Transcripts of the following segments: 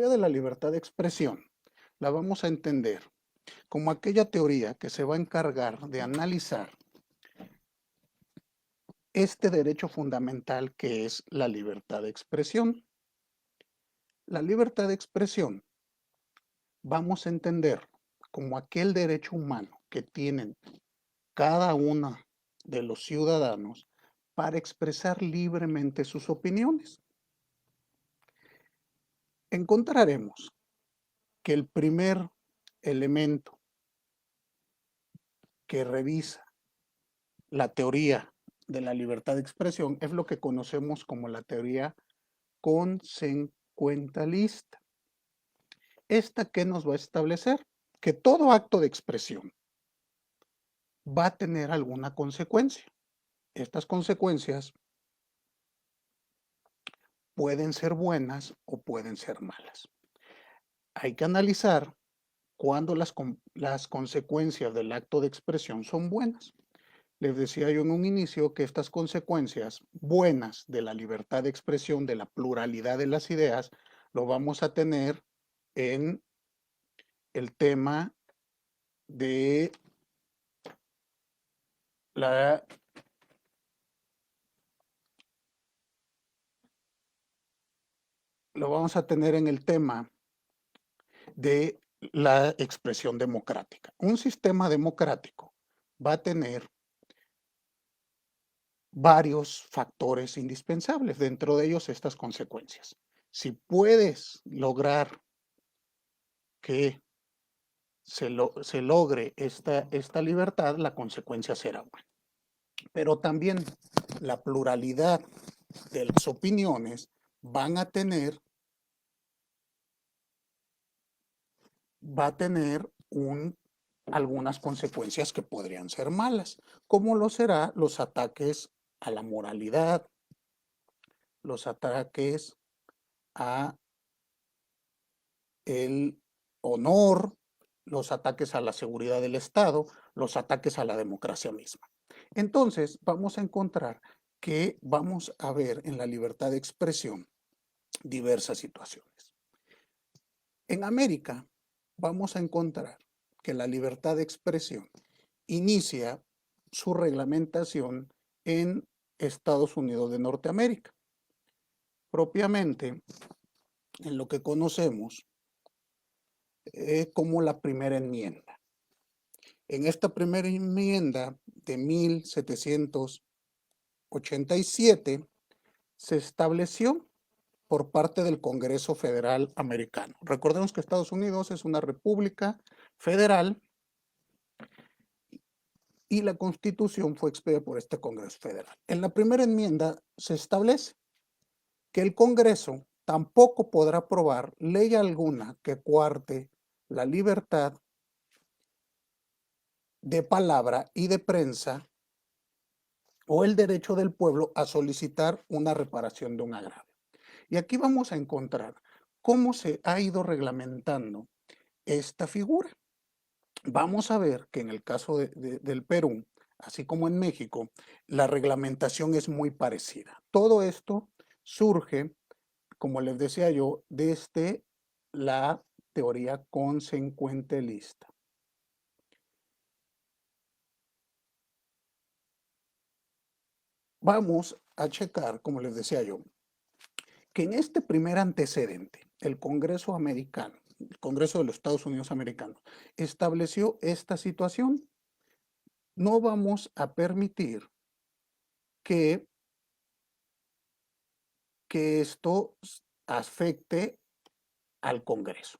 teoría de la libertad de expresión la vamos a entender como aquella teoría que se va a encargar de analizar este derecho fundamental que es la libertad de expresión. La libertad de expresión vamos a entender como aquel derecho humano que tienen cada uno de los ciudadanos para expresar libremente sus opiniones. Encontraremos que el primer elemento que revisa la teoría de la libertad de expresión es lo que conocemos como la teoría consecuentalista. ¿Esta qué nos va a establecer? Que todo acto de expresión va a tener alguna consecuencia. Estas consecuencias pueden ser buenas o pueden ser malas. Hay que analizar cuándo las consecuencias del acto de expresión son buenas. Les decía yo en un inicio que estas consecuencias buenas de la libertad de expresión, de la pluralidad de las ideas, lo vamos a tener en el tema de la lo vamos a tener en el tema de la expresión democrática. Un sistema democrático va a tener varios factores indispensables, dentro de ellos estas consecuencias. Si puedes lograr que se logre esta libertad, la consecuencia será buena. Pero también la pluralidad de las opiniones va a tener algunas consecuencias que podrían ser malas, como lo será los ataques a la moralidad, los ataques a el honor, los ataques a la seguridad del Estado, los ataques a la democracia misma. Entonces, vamos a encontrar que vamos a ver en la libertad de expresión diversas situaciones. En América, vamos a encontrar que la libertad de expresión inicia su reglamentación en Estados Unidos de Norteamérica, propiamente en lo que conocemos como la primera enmienda. En esta primera enmienda de 1787 se estableció por parte del Congreso Federal Americano. Recordemos que Estados Unidos es una república federal y la Constitución fue expedida por este Congreso Federal. En la primera enmienda se establece que el Congreso tampoco podrá aprobar ley alguna que coarte la libertad de palabra y de prensa o el derecho del pueblo a solicitar una reparación de un agravio. Y aquí vamos a encontrar cómo se ha ido reglamentando esta figura. Vamos a ver que en el caso del Perú, así como en México, la reglamentación es muy parecida. Todo esto surge, como les decía yo, desde la teoría consecuentelista. Vamos a checar, como les decía yo, que en este primer antecedente, el Congreso americano, el Congreso de los Estados Unidos americanos, estableció esta situación. No vamos a permitir que esto afecte al Congreso.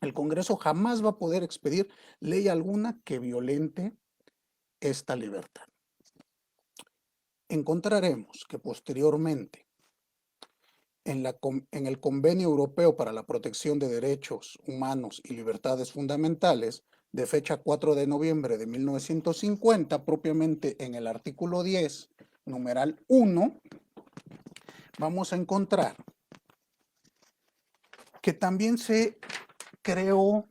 El Congreso jamás va a poder expedir ley alguna que violente esta libertad. Encontraremos que posteriormente en el Convenio Europeo para la Protección de Derechos Humanos y Libertades Fundamentales, de fecha 4 de noviembre de 1950, propiamente en el artículo 10, numeral 1, vamos a encontrar que también se creó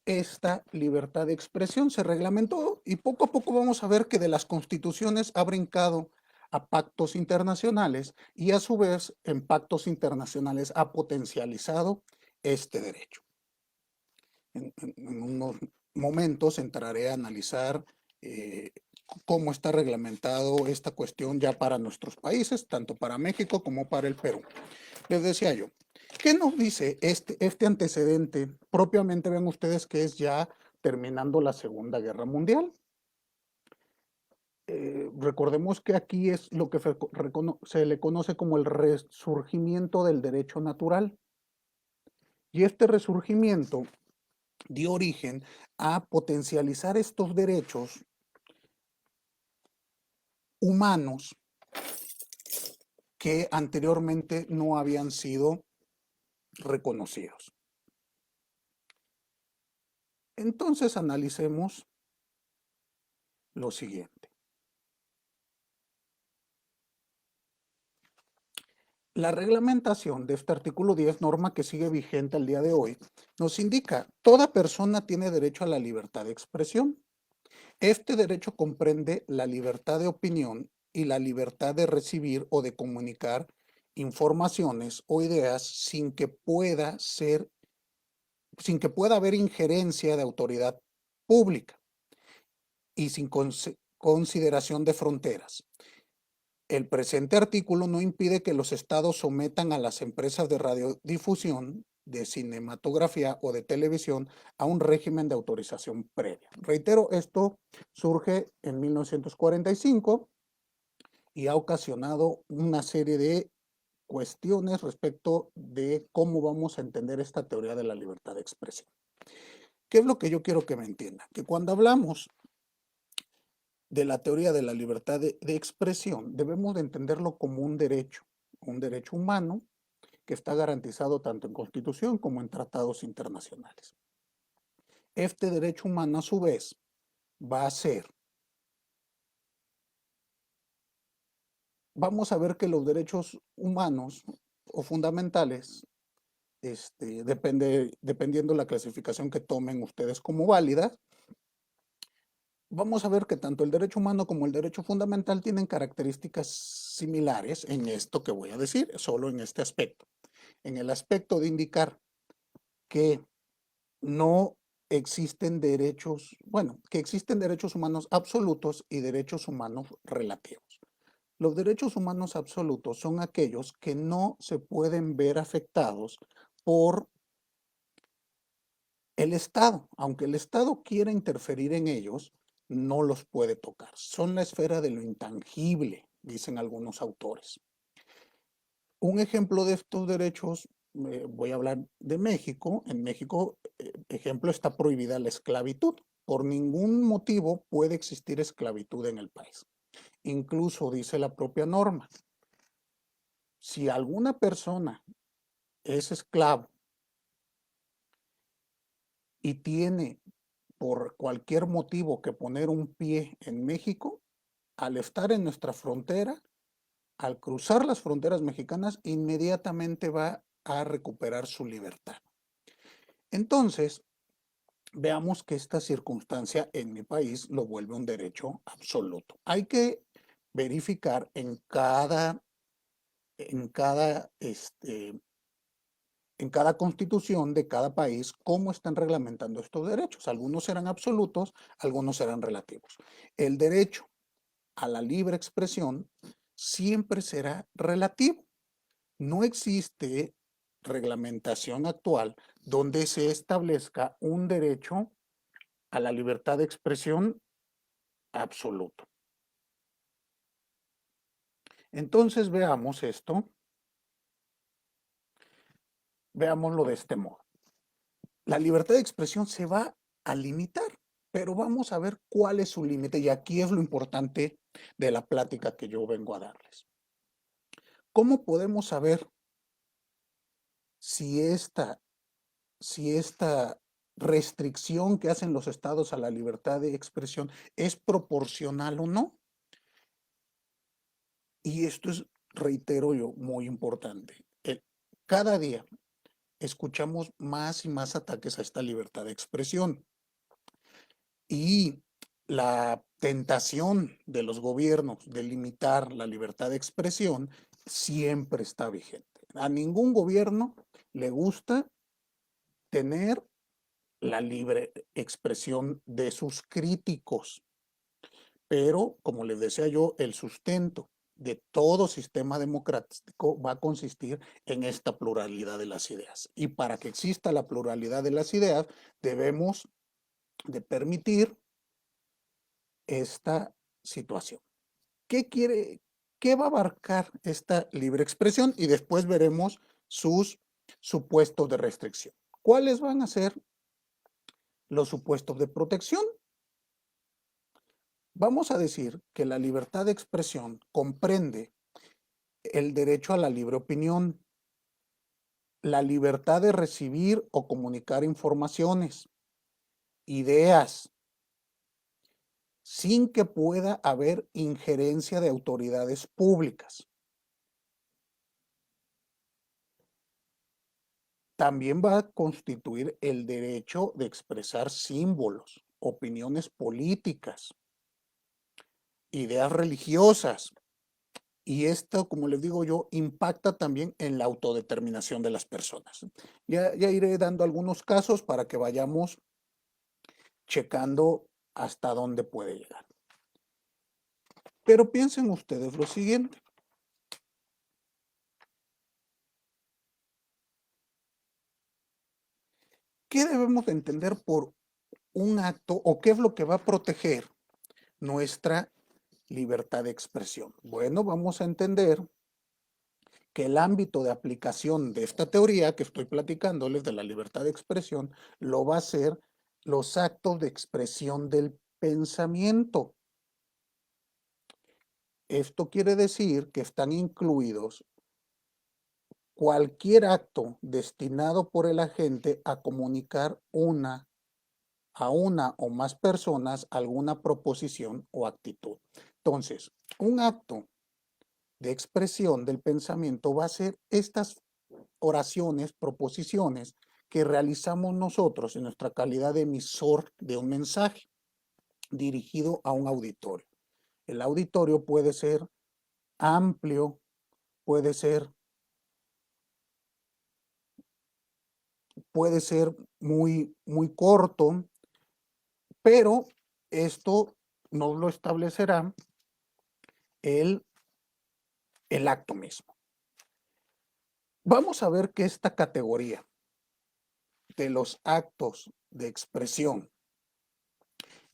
esta libertad de expresión, se reglamentó y poco a poco vamos a ver que de las constituciones ha brincado a pactos internacionales y a su vez en pactos internacionales ha potencializado este derecho. En unos momentos entraré a analizar cómo está reglamentado esta cuestión ya para nuestros países, tanto para México como para el Perú. Les decía yo, ¿qué nos dice este antecedente? Propiamente ven ustedes que es ya terminando la Segunda Guerra Mundial. Recordemos que aquí es lo que se le conoce como el resurgimiento del derecho natural. Y este resurgimiento dio origen a potencializar estos derechos humanos que anteriormente no habían sido reconocidos. Entonces analicemos lo siguiente. La reglamentación de este artículo 10, norma que sigue vigente al día de hoy, nos indica: toda persona tiene derecho a la libertad de expresión. Este derecho comprende la libertad de opinión y la libertad de recibir o de comunicar informaciones o ideas sin que pueda haber injerencia de autoridad pública y sin consideración de fronteras. El presente artículo no impide que los estados sometan a las empresas de radiodifusión, de cinematografía o de televisión a un régimen de autorización previa. Reitero, esto surge en 1945 y ha ocasionado una serie de cuestiones respecto de cómo vamos a entender esta teoría de la libertad de expresión. ¿Qué es lo que yo quiero que me entiendan? Que cuando hablamos de la teoría de la libertad de expresión, debemos de entenderlo como un derecho humano que está garantizado tanto en Constitución como en tratados internacionales. Este derecho humano, a su vez, va a ser, vamos a ver que los derechos humanos o fundamentales, dependiendo la clasificación que tomen ustedes como válida, vamos a ver que tanto el derecho humano como el derecho fundamental tienen características similares en esto que voy a decir, solo en este aspecto. En el aspecto de indicar que no existen derechos, bueno, que existen derechos humanos absolutos y derechos humanos relativos. Los derechos humanos absolutos son aquellos que no se pueden ver afectados por el Estado. Aunque el Estado quiera interferir en ellos, no los puede tocar. Son la esfera de lo intangible, dicen algunos autores. Un ejemplo de estos derechos, voy a hablar de México. En México, ejemplo, está prohibida la esclavitud. Por ningún motivo puede existir esclavitud en el país. Incluso dice la propia norma: si alguna persona es esclavo y tiene por cualquier motivo que poner un pie en México, al estar en nuestra frontera, al cruzar las fronteras mexicanas, inmediatamente va a recuperar su libertad. Entonces, veamos que esta circunstancia en mi país lo vuelve un derecho absoluto. Hay que verificar en cada constitución de cada país cómo están reglamentando estos derechos. Algunos serán absolutos, algunos serán relativos. El derecho a la libre expresión siempre será relativo. No existe reglamentación actual donde se establezca un derecho a la libertad de expresión absoluto. Entonces veamos esto, veámoslo de este modo. La libertad de expresión se va a limitar, pero vamos a ver cuál es su límite, y aquí es lo importante de la plática que yo vengo a darles. ¿Cómo podemos saber si esta restricción que hacen los estados a la libertad de expresión es proporcional o no? Y esto es, reitero yo, muy importante. Cada día escuchamos más y más ataques a esta libertad de expresión. Y la tentación de los gobiernos de limitar la libertad de expresión siempre está vigente. A ningún gobierno le gusta tener la libre expresión de sus críticos, pero como les decía yo, el sustento de todo sistema democrático va a consistir en esta pluralidad de las ideas. Y para que exista la pluralidad de las ideas, debemos de permitir esta situación. ¿Qué va a abarcar esta libre expresión? Y después veremos sus supuestos de restricción. ¿Cuáles van a ser los supuestos de protección? Vamos a decir que la libertad de expresión comprende el derecho a la libre opinión, la libertad de recibir o comunicar informaciones, ideas, sin que pueda haber injerencia de autoridades públicas. También va a constituir el derecho de expresar símbolos, opiniones políticas, ideas religiosas. Y esto, como les digo yo, impacta también en la autodeterminación de las personas. Ya iré dando algunos casos para que vayamos checando hasta dónde puede llegar. Pero piensen ustedes lo siguiente. ¿Qué debemos de entender por un acto o qué es lo que va a proteger nuestra libertad de expresión? Bueno, vamos a entender que el ámbito de aplicación de esta teoría que estoy platicándoles de la libertad de expresión lo va a ser los actos de expresión del pensamiento. Esto quiere decir que están incluidos cualquier acto destinado por el agente a comunicar a una o más personas alguna proposición o actitud. Entonces, un acto de expresión del pensamiento va a ser estas oraciones, proposiciones que realizamos nosotros en nuestra calidad de emisor de un mensaje dirigido a un auditorio. El auditorio puede ser amplio, puede ser muy corto, pero esto nos lo establecerá el, el acto mismo. Vamos a ver que esta categoría de los actos de expresión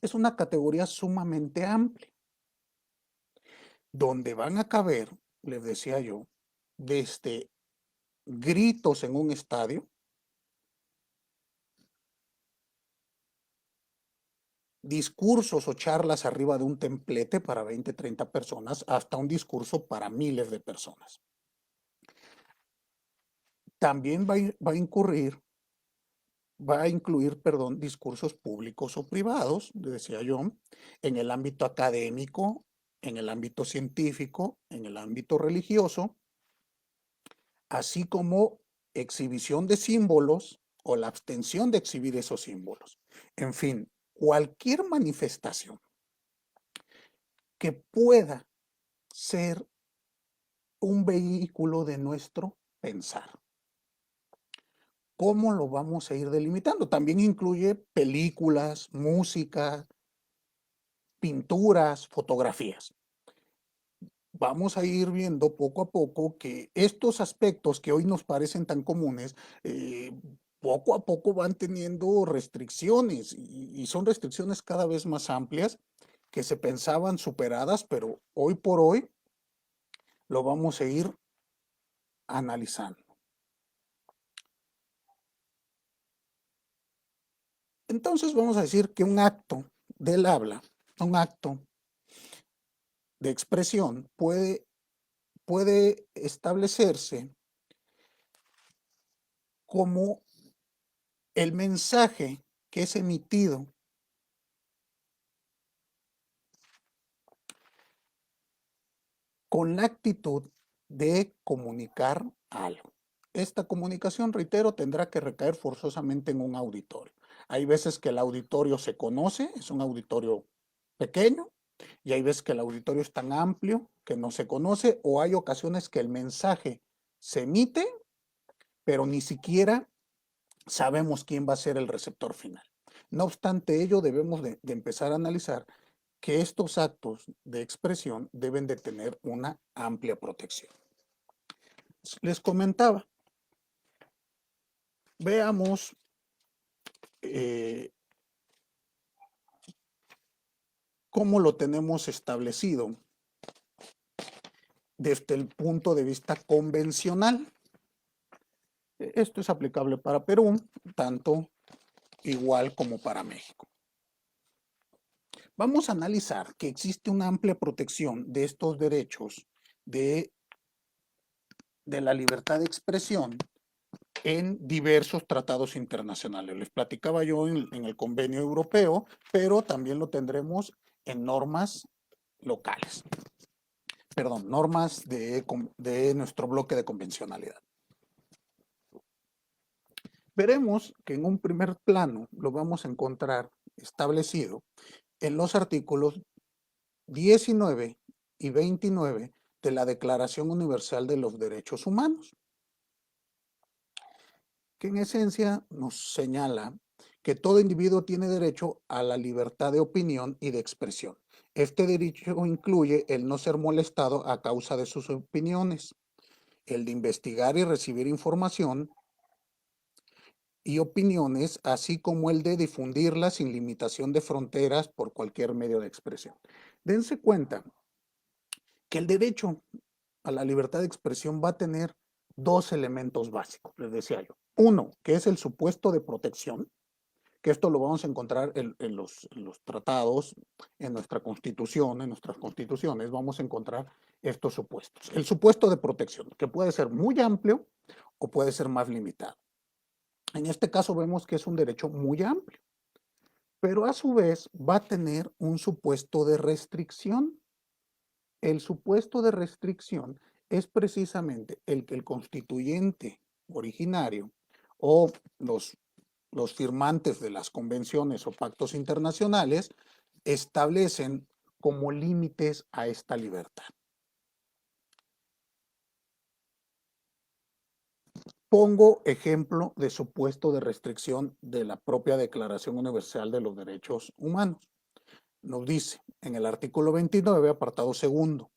es una categoría sumamente amplia, donde van a caber, les decía yo, desde gritos en un estadio, discursos o charlas arriba de un templete para 20, 30 personas, hasta un discurso para miles de personas. También va a incluir, perdón, discursos públicos o privados, decía yo, en el ámbito académico, en el ámbito científico, en el ámbito religioso, así como exhibición de símbolos o la abstención de exhibir esos símbolos. En fin, cualquier manifestación que pueda ser un vehículo de nuestro pensar. ¿Cómo lo vamos a ir delimitando? También incluye películas, música, pinturas, fotografías. Vamos a ir viendo poco a poco que estos aspectos que hoy nos parecen tan comunes, poco a poco van teniendo restricciones y son restricciones cada vez más amplias que se pensaban superadas, pero hoy por hoy lo vamos a ir analizando. Entonces vamos a decir que un acto del habla, un acto de expresión puede establecerse como el mensaje que es emitido con la actitud de comunicar algo. Esta comunicación, reitero, tendrá que recaer forzosamente en un auditorio. Hay veces que el auditorio se conoce, es un auditorio pequeño y hay veces que el auditorio es tan amplio que no se conoce, o hay ocasiones que el mensaje se emite, pero ni siquiera sabemos quién va a ser el receptor final. No obstante ello, debemos de empezar a analizar que estos actos de expresión deben de tener una amplia protección. Les comentaba, veamos cómo lo tenemos establecido desde el punto de vista convencional. Esto es aplicable para Perú, tanto igual como para México. Vamos a analizar que existe una amplia protección de estos derechos de la libertad de expresión en diversos tratados internacionales. Les platicaba yo en el convenio europeo, pero también lo tendremos en normas locales. Perdón, normas de nuestro bloque de convencionalidad. Veremos que en un primer plano lo vamos a encontrar establecido en los artículos 19 y 29 de la Declaración Universal de los Derechos Humanos, que en esencia nos señala que todo individuo tiene derecho a la libertad de opinión y de expresión. Este derecho incluye el no ser molestado a causa de sus opiniones, el de investigar y recibir información y opiniones, así como el de difundirlas sin limitación de fronteras por cualquier medio de expresión. Dense cuenta que el derecho a la libertad de expresión va a tener dos elementos básicos, les decía yo. Uno, que es el supuesto de protección, que esto lo vamos a encontrar en los tratados, en nuestra constitución, en nuestras constituciones, vamos a encontrar estos supuestos. El supuesto de protección, que puede ser muy amplio o puede ser más limitado. En este caso vemos que es un derecho muy amplio, pero a su vez va a tener un supuesto de restricción. El supuesto de restricción es precisamente el que el constituyente originario o los firmantes de las convenciones o pactos internacionales establecen como límites a esta libertad. Pongo ejemplo de supuesto de restricción de la propia Declaración Universal de los Derechos Humanos. Nos dice en el artículo 29, apartado segundo,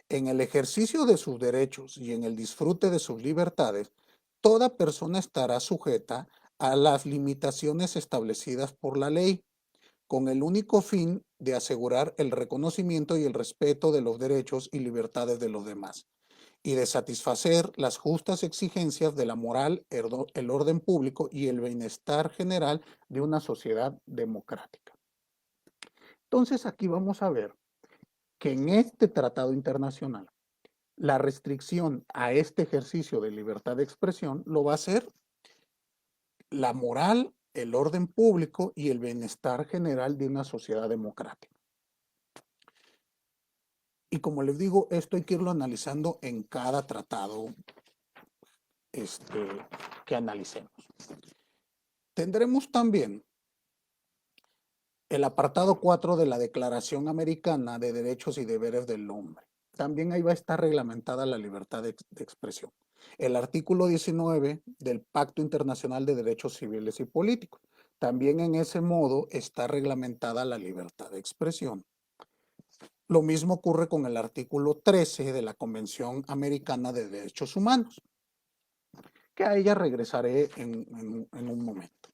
en el ejercicio de sus derechos y en el disfrute de sus libertades, toda persona estará sujeta a las limitaciones establecidas por la ley, con el único fin de asegurar el reconocimiento y el respeto de los derechos y libertades de los demás, y de satisfacer las justas exigencias de la moral, el orden público y el bienestar general de una sociedad democrática. Entonces aquí vamos a ver que en este tratado internacional, la restricción a este ejercicio de libertad de expresión lo va a hacer la moral, el orden público y el bienestar general de una sociedad democrática. Y como les digo, esto hay que irlo analizando en cada tratado que analicemos. Tendremos también el apartado 4 de la Declaración Americana de Derechos y Deberes del Hombre. También ahí va a estar reglamentada la libertad de expresión. El artículo 19 del Pacto Internacional de Derechos Civiles y Políticos. También en ese modo está reglamentada la libertad de expresión. Lo mismo ocurre con el artículo 13 de la Convención Americana de Derechos Humanos, que a ella regresaré en un momento.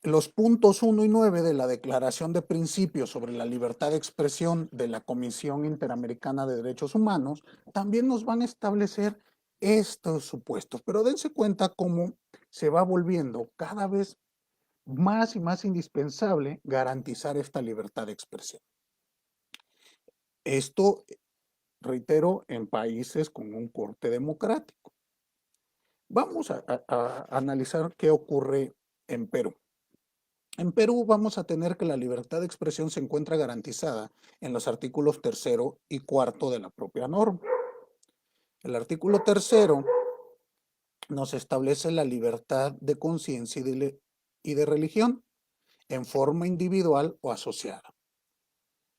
Los puntos 1 y 9 de la Declaración de Principios sobre la Libertad de Expresión de la Comisión Interamericana de Derechos Humanos también nos van a establecer estos supuestos, pero dense cuenta cómo se va volviendo cada vez más y más indispensable garantizar esta libertad de expresión. Esto, reitero, en países con un corte democrático. Vamos a analizar qué ocurre en Perú. En Perú vamos a tener que la libertad de expresión se encuentra garantizada en los artículos 3º y 4º de la propia norma. El artículo 3º nos establece la libertad de conciencia y de religión en forma individual o asociada.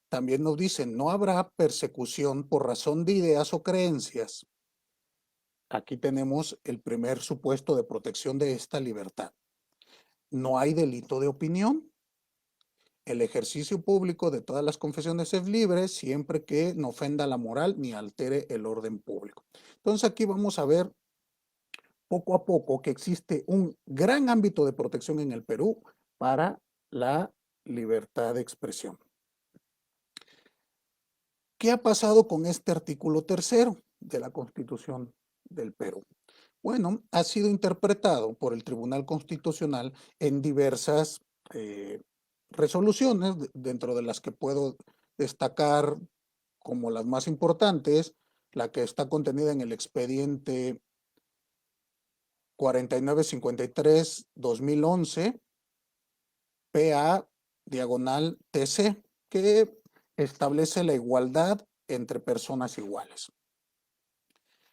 También nos dice, no habrá persecución por razón de ideas o creencias. Aquí tenemos el primer supuesto de protección de esta libertad. No hay delito de opinión. El ejercicio público de todas las confesiones es libre siempre que no ofenda la moral ni altere el orden público. Entonces aquí vamos a ver poco a poco que existe un gran ámbito de protección en el Perú para la libertad de expresión. ¿Qué ha pasado con este artículo tercero de la Constitución del Perú? Bueno, ha sido interpretado por el Tribunal Constitucional en diversas resoluciones, dentro de las que puedo destacar como las más importantes, la que está contenida en el expediente 4953-2011, PA/TC, que establece la igualdad entre personas iguales.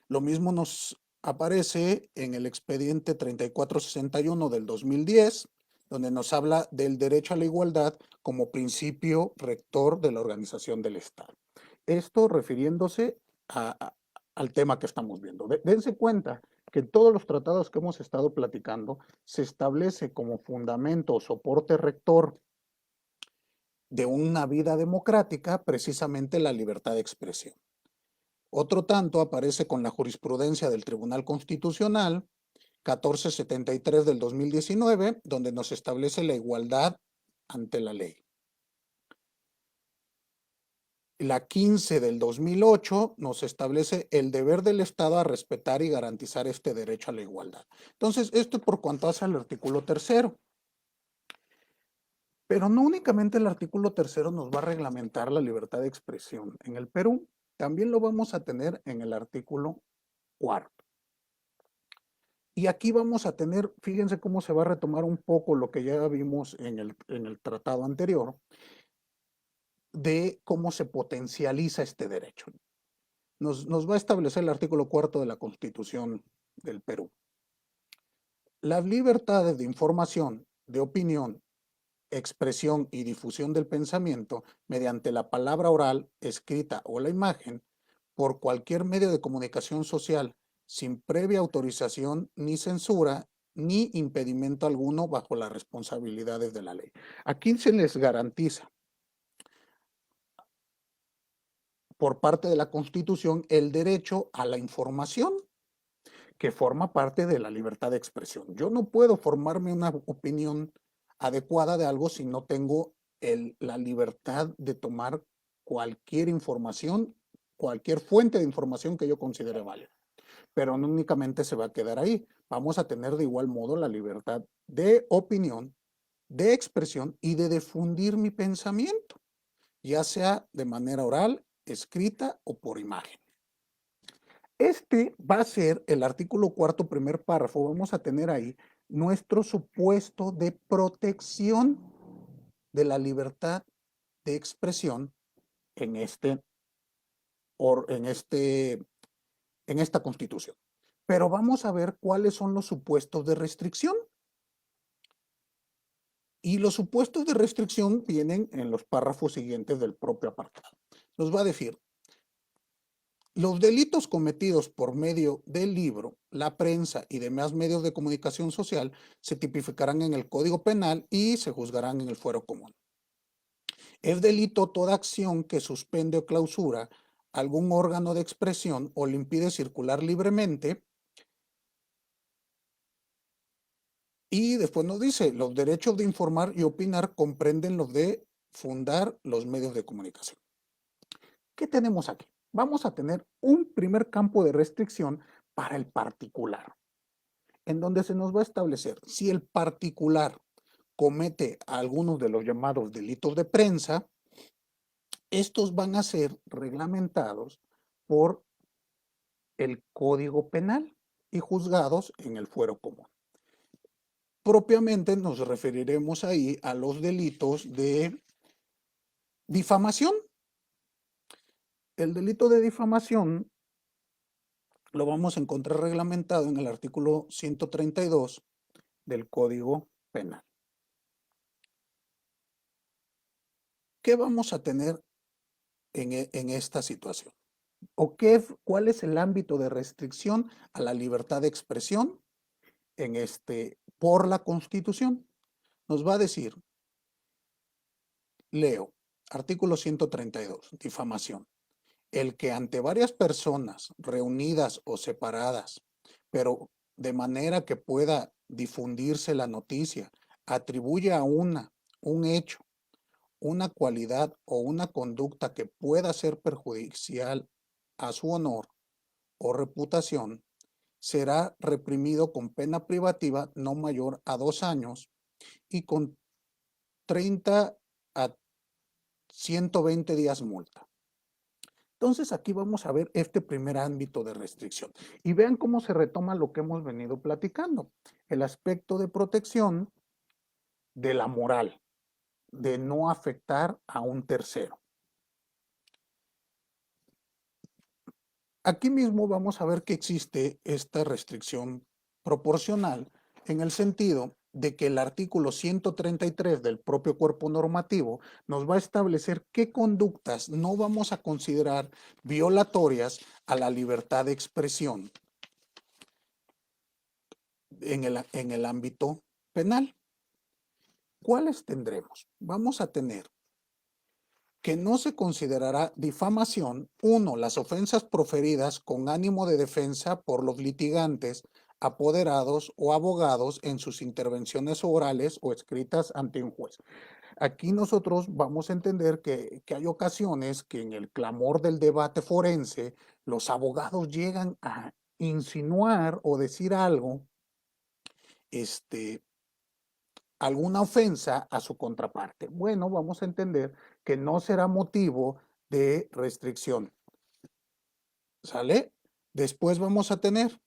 Lo mismo nos aparece en el expediente 3461 del 2010, donde nos habla del derecho a la igualdad como principio rector de la organización del Estado. Esto refiriéndose al tema que estamos viendo. Dense cuenta que en todos los tratados que hemos estado platicando se establece como fundamento o soporte rector de una vida democrática precisamente la libertad de expresión. Otro tanto aparece con la jurisprudencia del Tribunal Constitucional 1473 del 2019, donde nos establece la igualdad ante la ley. La 15 del 2008 nos establece el deber del Estado a respetar y garantizar este derecho a la igualdad. Entonces, esto por cuanto hace al artículo tercero. Pero no únicamente el artículo tercero nos va a reglamentar la libertad de expresión en el Perú, también lo vamos a tener en el artículo cuarto. Y aquí vamos a tener, fíjense cómo se va a retomar un poco lo que ya vimos en el tratado anterior, de cómo se potencializa este derecho. Nos va a establecer el artículo cuarto de la Constitución del Perú. Las libertades de información, de opinión, expresión y difusión del pensamiento mediante la palabra oral, escrita o la imagen, por cualquier medio de comunicación social, sin previa autorización ni censura, ni impedimento alguno bajo las responsabilidades de la ley. Aquí se les garantiza por parte de la Constitución el derecho a la información, que forma parte de la libertad de expresión. Yo no puedo formarme una opinión adecuada de algo si no tengo la libertad de tomar cualquier información, cualquier fuente de información que yo considere válida. Pero no únicamente se va a quedar ahí. Vamos a tener de igual modo la libertad de opinión, de expresión y de difundir mi pensamiento, ya sea de manera oral, escrita o por imagen. Este va a ser el artículo cuarto, primer párrafo. Vamos a tener ahí nuestro supuesto de protección de la libertad de expresión en, en esta Constitución. Pero vamos a ver cuáles son los supuestos de restricción. Y los supuestos de restricción vienen en los párrafos siguientes del propio apartado. Nos va a decir, los delitos cometidos por medio del libro, la prensa y demás medios de comunicación social se tipificarán en el Código Penal y se juzgarán en el fuero común. Es delito toda acción que suspende o clausura algún órgano de expresión o le impide circular libremente. Y después nos dice, los derechos de informar y opinar comprenden los de fundar los medios de comunicación. ¿Qué tenemos aquí? Vamos a tener un primer campo de restricción para el particular, en donde se nos va a establecer si el particular comete algunos de los llamados delitos de prensa, estos van a ser reglamentados por el Código Penal y juzgados en el fuero común. Propiamente nos referiremos ahí a los delitos de difamación. El delito de difamación lo vamos a encontrar reglamentado en el artículo 132 del Código Penal. ¿Qué vamos a tener en esta situación. ¿Cuál es el ámbito de restricción a la libertad de expresión por la Constitución? Nos va a decir, leo, artículo 132, difamación. El que ante varias personas reunidas o separadas, pero de manera que pueda difundirse la noticia, atribuye a un hecho, una cualidad o una conducta que pueda ser perjudicial a su honor o reputación, será reprimido con pena privativa no mayor a 2 años y con 30 a 120 días multa. Entonces aquí vamos a ver este primer ámbito de restricción y vean cómo se retoma lo que hemos venido platicando, el aspecto de protección de la moral, de no afectar a un tercero. Aquí mismo vamos a ver que existe esta restricción proporcional en el sentido de que el artículo 133 del propio cuerpo normativo nos va a establecer qué conductas no vamos a considerar violatorias a la libertad de expresión en el ámbito penal. ¿Cuáles tendremos? Vamos a tener que no se considerará difamación, uno, las ofensas proferidas con ánimo de defensa por los litigantes, apoderados o abogados en sus intervenciones orales o escritas ante un juez. Aquí nosotros vamos a entender que hay ocasiones que en el clamor del debate forense, los abogados llegan a insinuar o decir algo, alguna ofensa a su contraparte. Bueno, vamos a entender que no será motivo de restricción. ¿Sale? Después vamos a tener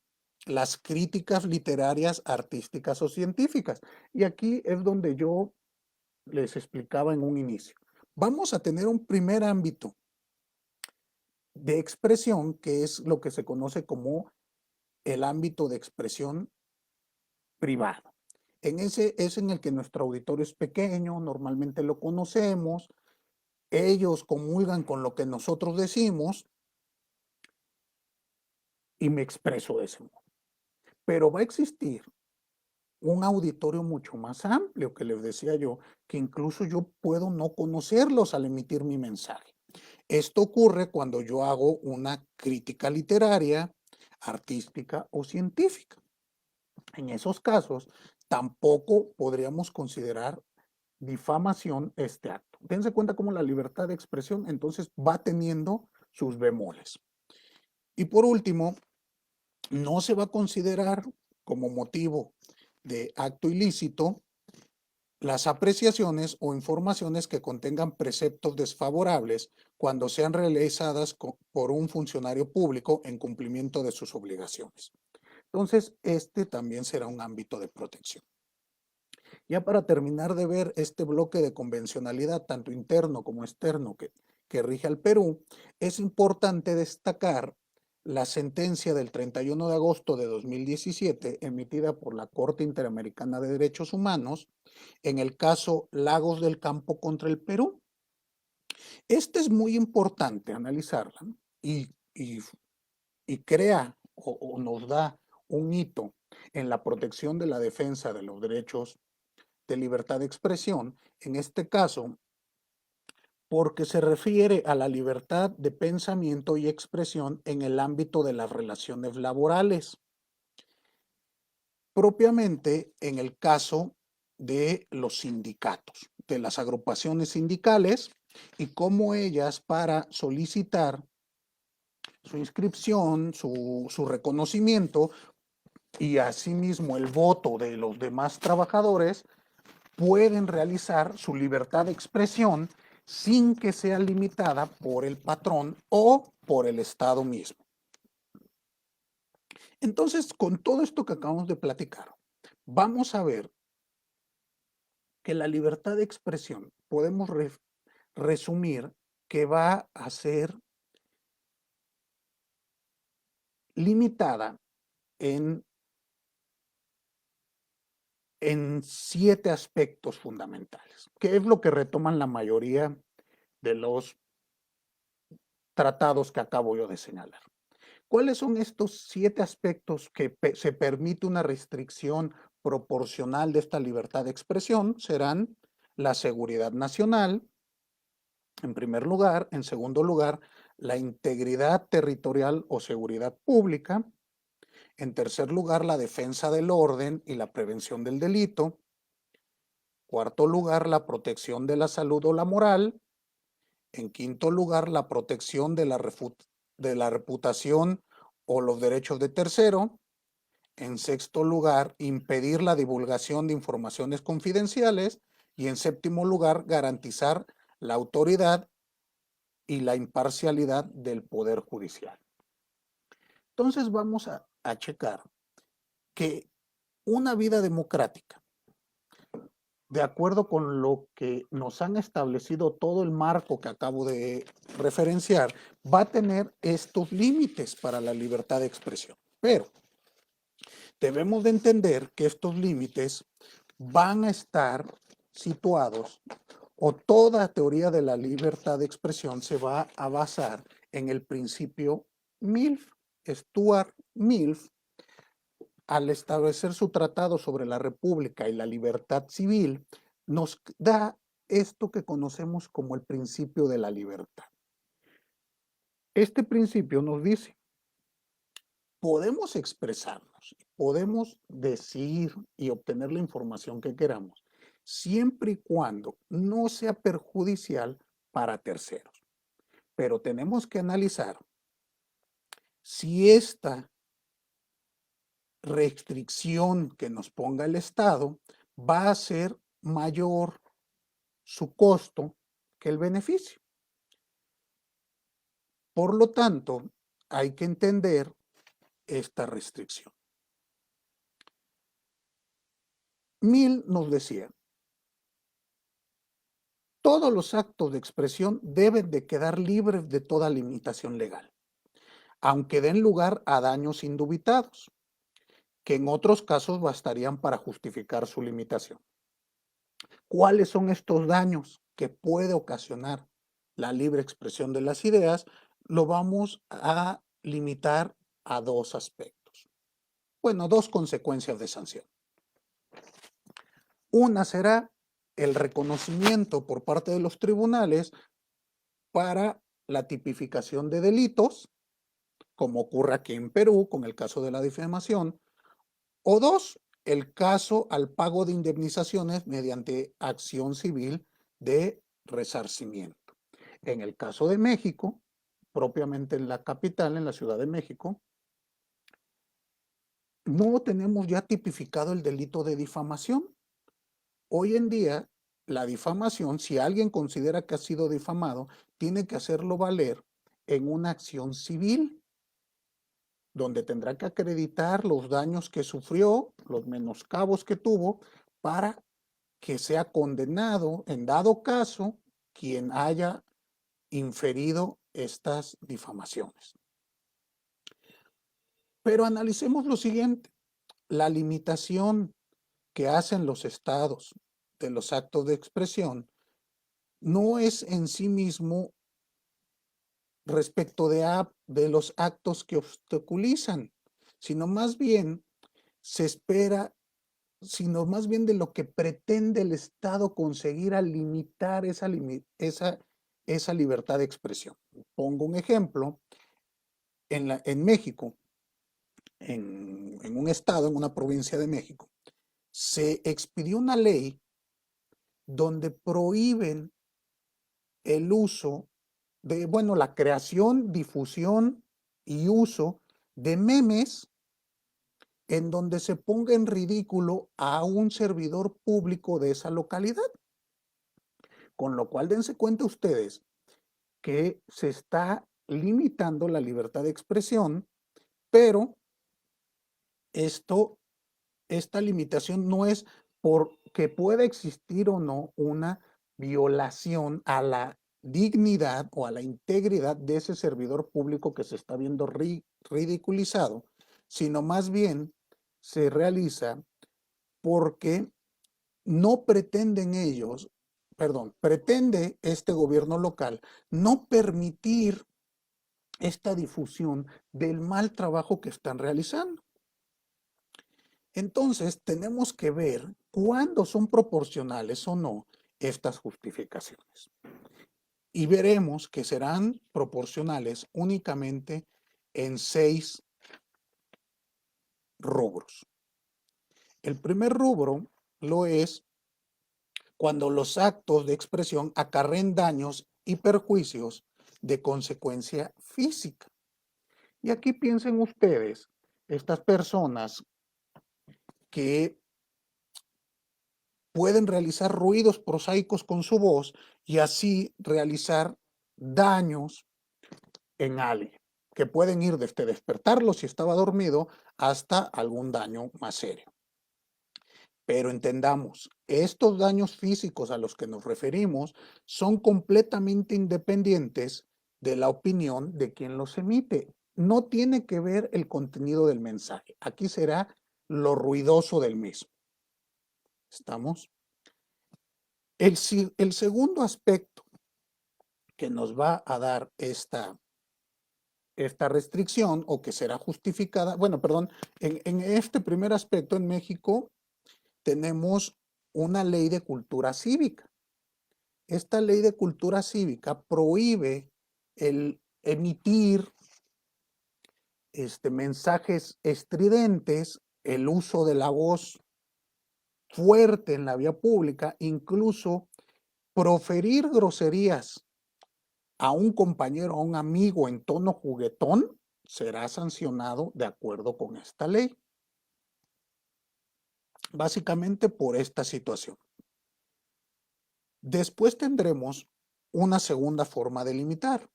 las críticas literarias, artísticas o científicas. Y aquí es donde yo les explicaba en un inicio. Vamos a tener un primer ámbito de expresión que es lo que se conoce como el ámbito de expresión privado. En ese es en el que nuestro auditorio es pequeño, normalmente lo conocemos, ellos comulgan con lo que nosotros decimos y me expreso de ese modo. Pero va a existir un auditorio mucho más amplio, que les decía yo, que incluso yo puedo no conocerlos al emitir mi mensaje. Esto ocurre cuando yo hago una crítica literaria, artística o científica. En esos casos, tampoco podríamos considerar difamación este acto. Dense cuenta cómo la libertad de expresión entonces va teniendo sus bemoles. Y por último, no se va a considerar como motivo de acto ilícito las apreciaciones o informaciones que contengan preceptos desfavorables cuando sean realizadas por un funcionario público en cumplimiento de sus obligaciones. Entonces, este también será un ámbito de protección. Ya para terminar de ver este bloque de convencionalidad, tanto interno como externo, que rige al Perú, es importante destacar la sentencia del 31 de agosto de 2017 emitida por la Corte Interamericana de Derechos Humanos en el caso Lagos del Campo contra el Perú. Este es muy importante analizarla, ¿no? y crea o nos da un hito en la protección de la defensa de los derechos de libertad de expresión, en este caso, porque se refiere a la libertad de pensamiento y expresión en el ámbito de las relaciones laborales, propiamente en el caso de los sindicatos, de las agrupaciones sindicales y cómo ellas para solicitar su inscripción, su reconocimiento y asimismo el voto de los demás trabajadores pueden realizar su libertad de expresión sin que sea limitada por el patrón o por el Estado mismo. Entonces, con todo esto que acabamos de platicar, vamos a ver que la libertad de expresión podemos resumir que va a ser limitada en, en 7 aspectos fundamentales, que es lo que retoman la mayoría de los tratados que acabo yo de señalar. ¿Cuáles son estos 7 aspectos que se permite una restricción proporcional de esta libertad de expresión? Serán la seguridad nacional, en primer lugar; en segundo lugar, la integridad territorial o seguridad pública; en tercer lugar, la defensa del orden y la prevención del delito; cuarto lugar, la protección de la salud o la moral; en quinto lugar, la protección de la reputación o los derechos de tercero; en sexto lugar, impedir la divulgación de informaciones confidenciales; y en séptimo lugar, garantizar la autoridad y la imparcialidad del Poder Judicial. Entonces vamos a checar que una vida democrática, de acuerdo con lo que nos han establecido todo el marco que acabo de referenciar, va a tener estos límites para la libertad de expresión. Pero debemos de entender que estos límites van a estar situados, o toda teoría de la libertad de expresión se va a basar en el principio Milf. Stuart Mill, al establecer su tratado sobre la República y la libertad civil, nos da esto que conocemos como el principio de la libertad. Este principio nos dice: podemos expresarnos, podemos decir y obtener la información que queramos, siempre y cuando no sea perjudicial para terceros. Pero tenemos que analizar si esta restricción que nos ponga el Estado va a ser mayor su costo que el beneficio. Por lo tanto, hay que entender esta restricción. Mill nos decía: todos los actos de expresión deben de quedar libres de toda limitación legal, aunque den lugar a daños indubitados, que en otros casos bastarían para justificar su limitación. ¿Cuáles son estos daños que puede ocasionar la libre expresión de las ideas? Lo vamos a limitar a 2 aspectos. Bueno, 2 consecuencias de sanción. Una será el reconocimiento por parte de los tribunales para la tipificación de delitos, como ocurre aquí en Perú con el caso de la difamación; o 2, el caso al pago de indemnizaciones mediante acción civil de resarcimiento. En el caso de México, propiamente en la capital, en la Ciudad de México, no tenemos ya tipificado el delito de difamación. Hoy en día, la difamación, si alguien considera que ha sido difamado, tiene que hacerlo valer en una acción civil, donde tendrá que acreditar los daños que sufrió, los menoscabos que tuvo, para que sea condenado, en dado caso, quien haya inferido estas difamaciones. Pero analicemos lo siguiente: la limitación que hacen los estados de los actos de expresión no es en sí mismo respecto de los actos que obstaculizan, sino más bien se espera, sino más bien de lo que pretende el Estado conseguir al limitar esa libertad de expresión. Pongo un ejemplo: en México, en un estado, en una provincia de México, se expidió una ley donde prohíben el uso de, bueno, la creación, difusión y uso de memes en donde se ponga en ridículo a un servidor público de esa localidad. Con lo cual, dense cuenta ustedes que se está limitando la libertad de expresión, pero esta limitación no es porque pueda existir o no una violación a la dignidad o a la integridad de ese servidor público que se está viendo ridiculizado, sino más bien se realiza porque no pretenden ellos, pretende este gobierno local no permitir esta difusión del mal trabajo que están realizando. Entonces, tenemos que ver cuándo son proporcionales o no estas justificaciones. Y veremos que serán proporcionales únicamente en 6 rubros. El primer rubro lo es cuando los actos de expresión acarren daños y perjuicios de consecuencia física. Y aquí piensen ustedes, estas personas que pueden realizar ruidos prosaicos con su voz y así realizar daños en alguien, que pueden ir desde despertarlo si estaba dormido hasta algún daño más serio. Pero entendamos, estos daños físicos a los que nos referimos son completamente independientes de la opinión de quien los emite. No tiene que ver el contenido del mensaje. Aquí será lo ruidoso del mismo. ¿Estamos? El segundo aspecto que nos va a dar esta restricción o que será justificada, bueno, perdón, en este primer aspecto en México tenemos una ley de cultura cívica. Esta ley de cultura cívica prohíbe el emitir mensajes estridentes, el uso de la voz fuerte en la vía pública, incluso proferir groserías a un compañero, a un amigo en tono juguetón, será sancionado de acuerdo con esta ley. Básicamente por esta situación. Después tendremos una segunda forma de limitar.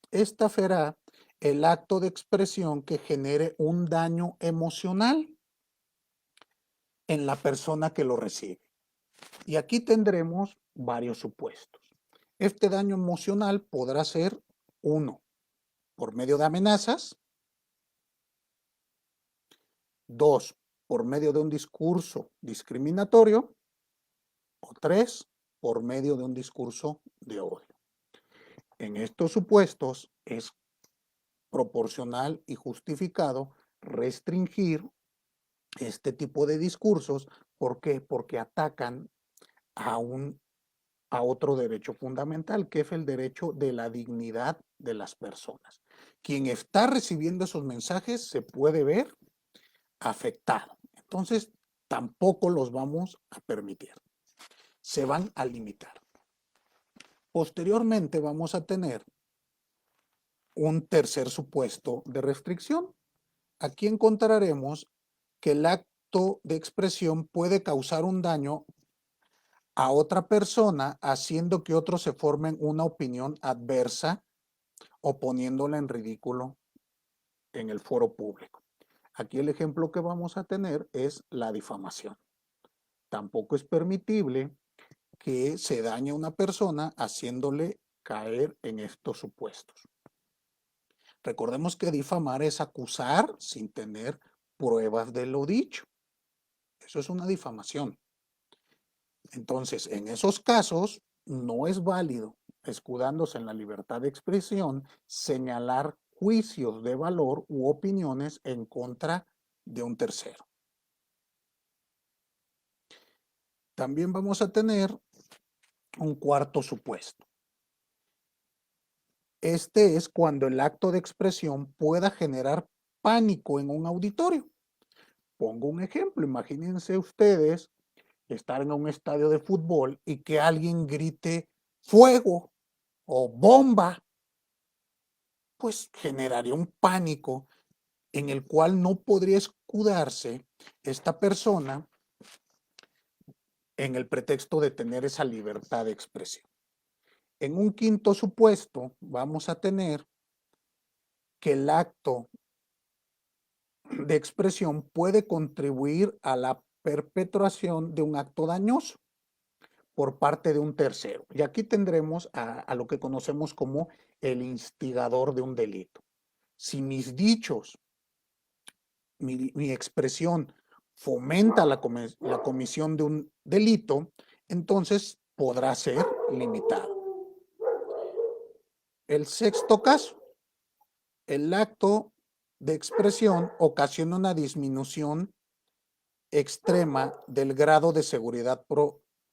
Esta será el acto de expresión que genere un daño emocional en la persona que lo recibe. Y aquí tendremos varios supuestos. Este daño emocional podrá ser, 1, por medio de amenazas; 2, por medio de un discurso discriminatorio; o 3, por medio de un discurso de odio. En estos supuestos es proporcional y justificado restringir este tipo de discursos. ¿Por qué? Porque atacan a otro derecho fundamental, que es el derecho de la dignidad de las personas. Quien está recibiendo esos mensajes se puede ver afectado. Entonces, tampoco los vamos a permitir. Se van a limitar. Posteriormente vamos a tener un tercer supuesto de restricción. Aquí encontraremos que el acto de expresión puede causar un daño a otra persona, haciendo que otros se formen una opinión adversa o poniéndola en ridículo en el foro público. Aquí el ejemplo que vamos a tener es la difamación. Tampoco es permitible que se dañe a una persona haciéndole caer en estos supuestos. Recordemos que difamar es acusar sin tener pruebas de lo dicho. Eso es una difamación. Entonces, en esos casos, no es válido, escudándose en la libertad de expresión, señalar juicios de valor u opiniones en contra de un tercero. También vamos a tener un cuarto supuesto. Este es cuando el acto de expresión pueda generar pánico en un auditorio. Pongo un ejemplo, imagínense ustedes estar en un estadio de fútbol y que alguien grite fuego o bomba, pues generaría un pánico en el cual no podría escudarse esta persona en el pretexto de tener esa libertad de expresión. En un quinto supuesto, vamos a tener que el acto de expresión puede contribuir a la perpetración de un acto dañoso por parte de un tercero. Y aquí tendremos a lo que conocemos como el instigador de un delito. Si mis dichos, mi expresión fomenta la comisión de un delito, entonces podrá ser limitado. El sexto caso, el acto de expresión ocasiona una disminución extrema del grado de seguridad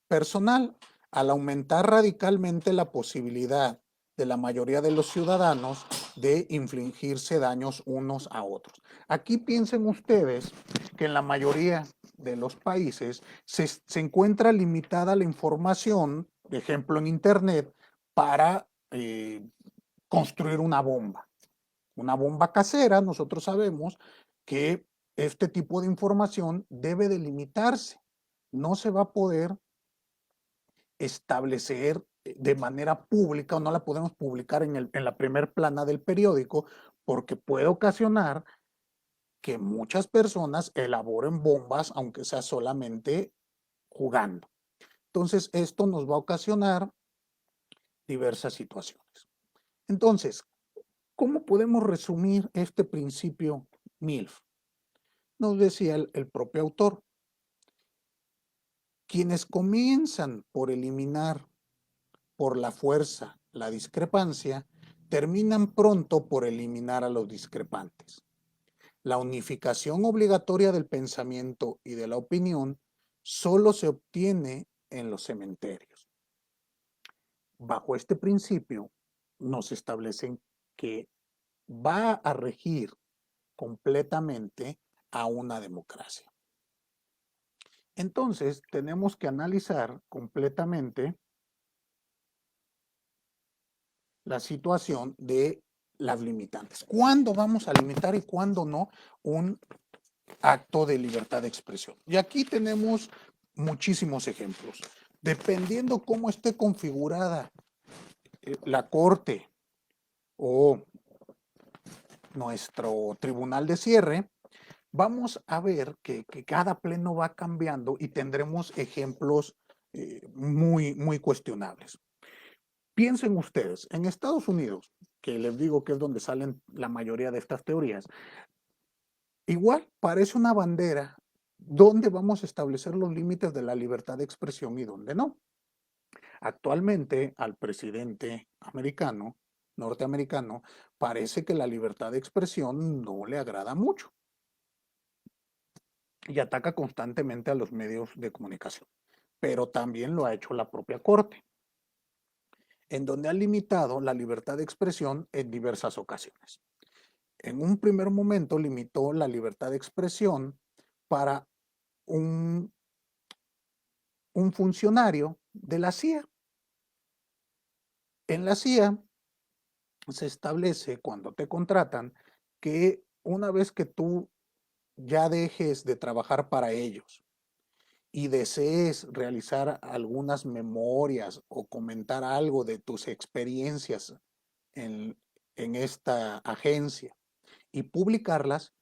personal al aumentar radicalmente la posibilidad de la mayoría de los ciudadanos de infligirse daños unos a otros. Aquí piensen ustedes que en la mayoría de los países se encuentra limitada la información, por ejemplo en Internet, para construir una bomba. Una bomba casera, nosotros sabemos que este tipo de información debe delimitarse. No se va a poder establecer de manera pública o no la podemos publicar en la primer plana del periódico porque puede ocasionar que muchas personas elaboren bombas aunque sea solamente jugando. Entonces, esto nos va a ocasionar diversas situaciones. Entonces, ¿cómo podemos resumir este principio MILF? Nos decía el propio autor, quienes comienzan por eliminar por la fuerza la discrepancia, terminan pronto por eliminar a los discrepantes. La unificación obligatoria del pensamiento y de la opinión solo se obtiene en los cementerios. Bajo este principio, nos establecen que va a regir completamente a una democracia. Entonces, tenemos que analizar completamente la situación de las limitantes. ¿Cuándo vamos a limitar y cuándo no un acto de libertad de expresión? Y aquí tenemos muchísimos ejemplos. Dependiendo cómo esté configurada la Corte o nuestro tribunal de cierre, vamos a ver que cada pleno va cambiando y tendremos ejemplos muy cuestionables. Piensen ustedes, en Estados Unidos, que les digo que es donde salen la mayoría de estas teorías, igual parece una bandera donde vamos a establecer los límites de la libertad de expresión y dónde no. Actualmente al presidente americano, norteamericano, parece que la libertad de expresión no le agrada mucho y ataca constantemente a los medios de comunicación, pero también lo ha hecho la propia Corte, en donde ha limitado la libertad de expresión en diversas ocasiones. En un primer momento limitó la libertad de expresión para un funcionario de la CIA. En la CIA se establece cuando te contratan que una vez que tú ya dejes de trabajar para ellos y desees realizar algunas memorias o comentar algo de tus experiencias en, en esta agencia y publicarlas,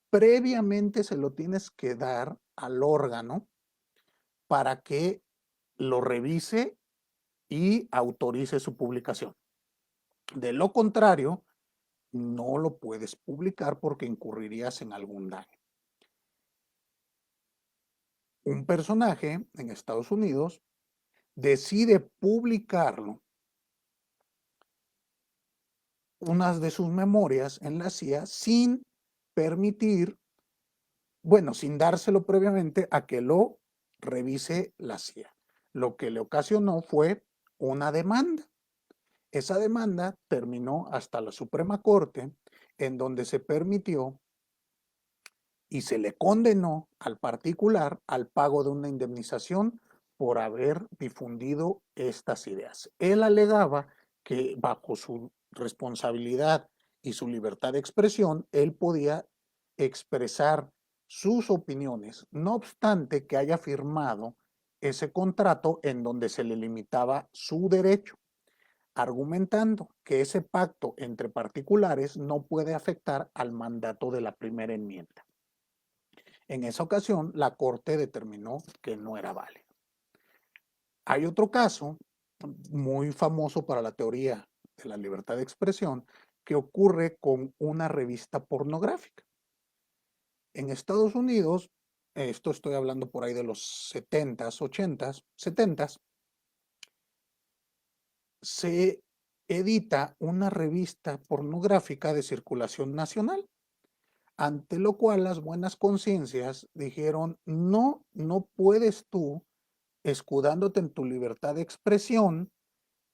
previamente se lo tienes que dar al órgano para que lo revise y autorice su publicación. De lo contrario, no lo puedes publicar porque incurrirías en algún daño. Un personaje en Estados Unidos decide publicarlo, unas de sus memorias en la CIA, sin permitir, bueno, sin dárselo previamente a que lo revise la CIA. Lo que le ocasionó fue una demanda. Esa demanda terminó hasta la Suprema Corte, en donde se permitió y se le condenó al particular al pago de una indemnización por haber difundido estas ideas. Él alegaba que bajo su responsabilidad y su libertad de expresión, él podía expresar sus opiniones, no obstante que haya firmado ese contrato en donde se le limitaba su derecho, argumentando que ese pacto entre particulares no puede afectar al mandato de la primera enmienda. En esa ocasión, la Corte determinó que no era válido. Hay otro caso muy famoso para la teoría de la libertad de expresión que ocurre con una revista pornográfica. En Estados Unidos, esto estoy hablando por ahí de los 70s, 80s, 70s, se edita una revista pornográfica de circulación nacional, ante lo cual las buenas conciencias dijeron, no, no puedes tú, escudándote en tu libertad de expresión,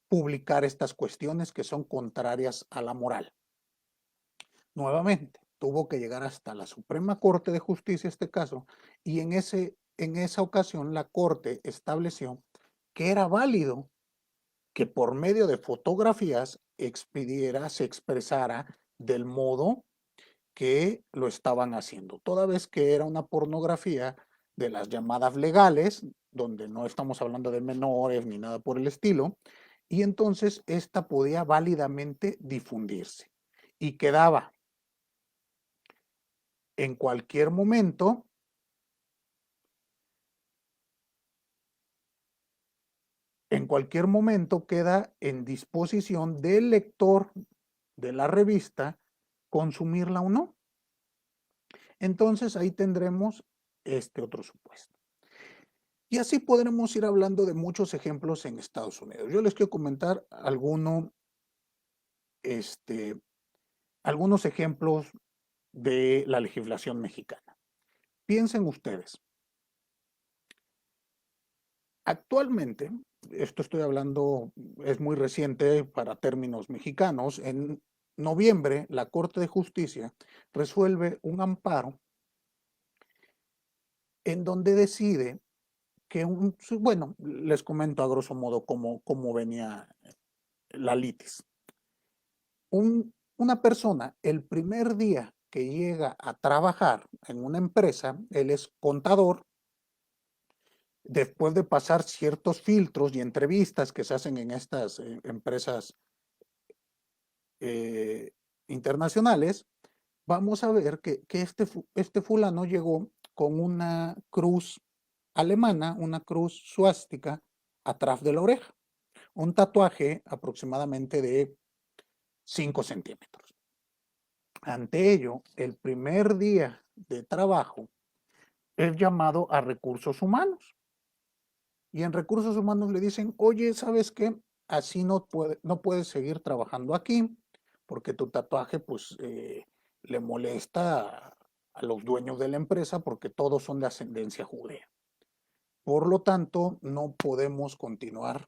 publicar estas cuestiones que son contrarias a la moral. Nuevamente, tuvo que llegar hasta la Suprema Corte de Justicia este caso, y en esa ocasión la Corte estableció que era válido que por medio de fotografías se expresara del modo que lo estaban haciendo, toda vez que era una pornografía de las llamadas legales, donde no estamos hablando de menores ni nada por el estilo, y entonces esta podía válidamente difundirse y quedaba en cualquier momento queda en disposición del lector de la revista consumirla o no. Entonces ahí tendremos este otro supuesto. Y así podremos ir hablando de muchos ejemplos en Estados Unidos. Yo les quiero comentar algunos ejemplos de la legislación mexicana. Piensen ustedes, actualmente, esto estoy hablando, es muy reciente para términos mexicanos, en noviembre la Corte de Justicia resuelve un amparo en donde decide que bueno, les comento a grosso modo cómo venía la litis. Una persona, el primer día que llega a trabajar en una empresa, él es contador, después de pasar ciertos filtros y entrevistas que se hacen en estas empresas internacionales, vamos a ver que este fulano llegó con una cruz alemana, una cruz suástica atrás de la oreja, un tatuaje aproximadamente de 5 centímetros. Ante ello, el primer día de trabajo es llamado a recursos humanos. Y en recursos humanos le dicen, oye, ¿sabes qué? Así no puedes seguir trabajando aquí porque tu tatuaje pues le molesta a los dueños de la empresa porque todos son de ascendencia judía. Por lo tanto, no podemos continuar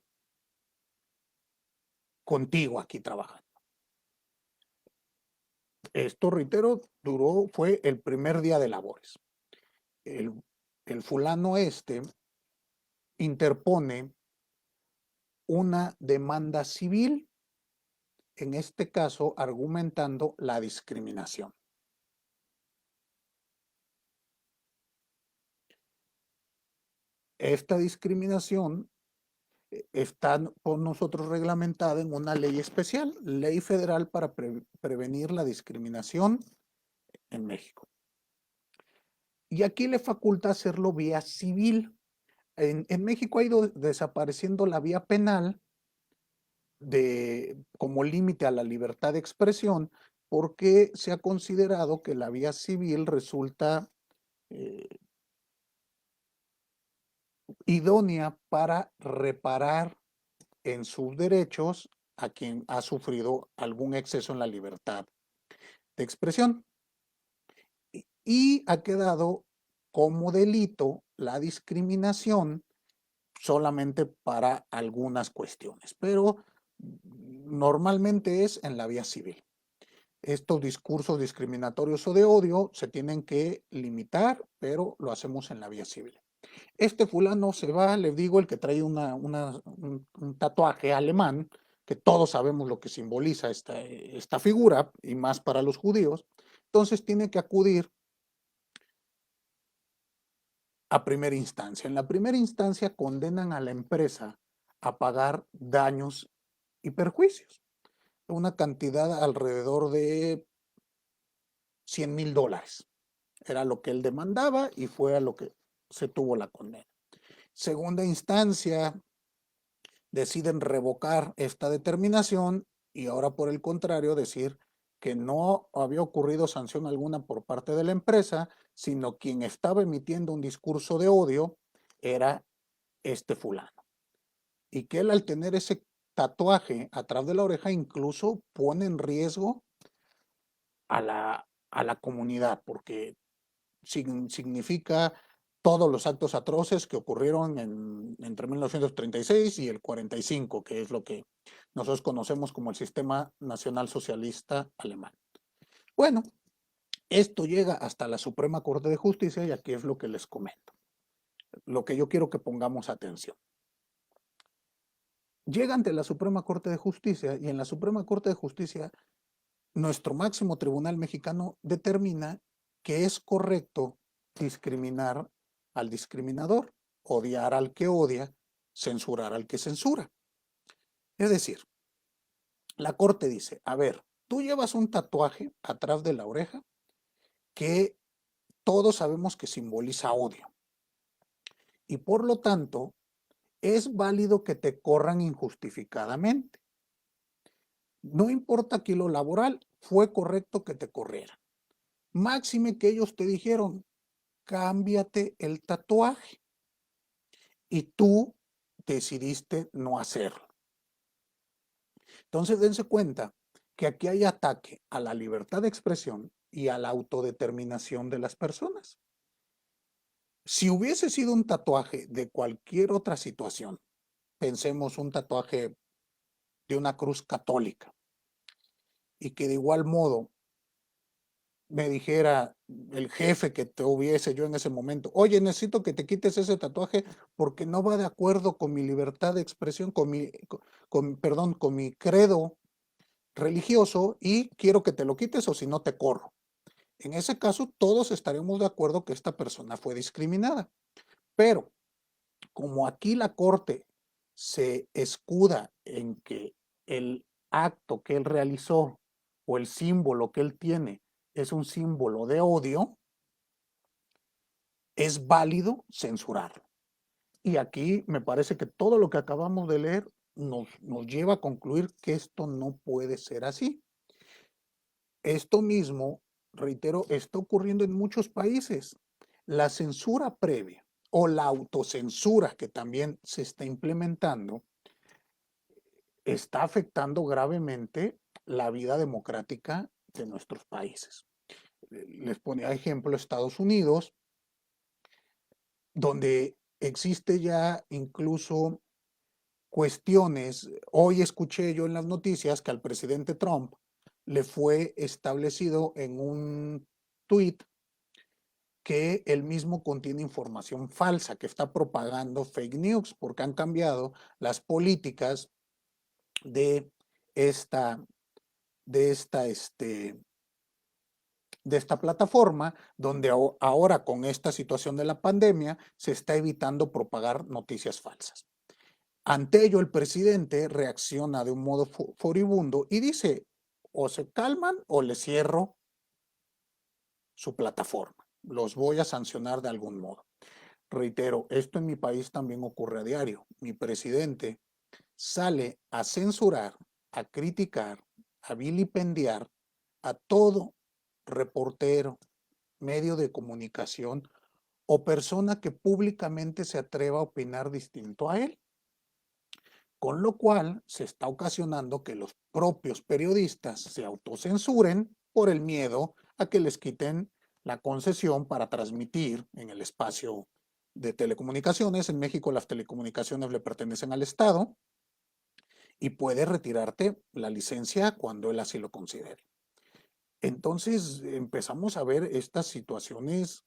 contigo aquí trabajando. Esto, reitero, fue el primer día de labores. El fulano interpone una demanda civil, en este caso argumentando la discriminación. Esta discriminación está por nosotros reglamentada en una ley especial, Ley Federal para prevenir la discriminación en México. Y aquí le faculta hacerlo vía civil. En México ha ido desapareciendo la vía penal como límite a la libertad de expresión, porque se ha considerado que la vía civil resulta idónea para reparar en sus derechos a quien ha sufrido algún exceso en la libertad de expresión. Y ha quedado como delito la discriminación solamente para algunas cuestiones, pero normalmente es en la vía civil. Estos discursos discriminatorios o de odio se tienen que limitar, pero lo hacemos en la vía civil. Este fulano se va, les digo, el que trae un tatuaje alemán, que todos sabemos lo que simboliza esta figura, y más para los judíos, entonces tiene que acudir a primera instancia. En la primera instancia condenan a la empresa a pagar daños y perjuicios, una cantidad alrededor de $100,000. Era lo que él demandaba y fue a lo que se tuvo la condena. Segunda instancia, deciden revocar esta determinación y ahora por el contrario decir que no había ocurrido sanción alguna por parte de la empresa, sino quien estaba emitiendo un discurso de odio era este fulano. Y que él al tener ese tatuaje atrás de la oreja incluso pone en riesgo a la comunidad, porque significa todos los actos atroces que ocurrieron entre 1936 y el 45, que es lo que nosotros conocemos como el Sistema Nacional Socialista Alemán. Bueno, esto llega hasta la Suprema Corte de Justicia y aquí es lo que les comento, lo que yo quiero que pongamos atención. Llega ante la Suprema Corte de Justicia y en la Suprema Corte de Justicia nuestro máximo tribunal mexicano determina que es correcto discriminar al discriminador, odiar al que odia, censurar al que censura. Es decir, la Corte dice, a ver, tú llevas un tatuaje atrás de la oreja que todos sabemos que simboliza odio y por lo tanto es válido que te corran injustificadamente. No importa aquí lo laboral, fue correcto que te corrieran. Máxime que ellos te dijeron, cámbiate el tatuaje y tú decidiste no hacerlo. Entonces dense cuenta que aquí hay ataque a la libertad de expresión y a la autodeterminación de las personas. Si hubiese sido un tatuaje de cualquier otra situación, pensemos un tatuaje de una cruz católica y que de igual modo me dijera el jefe que tuviese yo en ese momento, oye, necesito que te quites ese tatuaje porque no va de acuerdo con mi libertad de expresión, con mi credo religioso y quiero que te lo quites o si no te corro. En ese caso, todos estaremos de acuerdo que esta persona fue discriminada. Pero como aquí la Corte se escuda en que el acto que él realizó o el símbolo que él tiene es un símbolo de odio, es válido censurarlo. Y aquí me parece que todo lo que acabamos de leer nos lleva a concluir que esto no puede ser así. Esto mismo, reitero, está ocurriendo en muchos países. La censura previa o la autocensura que también se está implementando está afectando gravemente la vida democrática de nuestros países. Les ponía ejemplo Estados Unidos, donde existe ya incluso cuestiones. Hoy escuché yo en las noticias que al presidente Trump le fue establecido en un tuit que él mismo contiene información falsa, que está propagando fake news, porque han cambiado las políticas de esta, de esta, de esta plataforma, donde ahora con esta situación de la pandemia se está evitando propagar noticias falsas. Ante ello, el presidente reacciona de un modo furibundo y dice, o se calman o le cierro su plataforma. Los voy a sancionar de algún modo. Reitero, esto en mi país también ocurre a diario. Mi presidente sale a censurar, a criticar, a vilipendiar a todo reportero, medio de comunicación o persona que públicamente se atreva a opinar distinto a él. Con lo cual se está ocasionando que los propios periodistas se autocensuren por el miedo a que les quiten la concesión para transmitir en el espacio de telecomunicaciones. En México las telecomunicaciones le pertenecen al Estado y puede retirarte la licencia cuando él así lo considere. Entonces empezamos a ver estas situaciones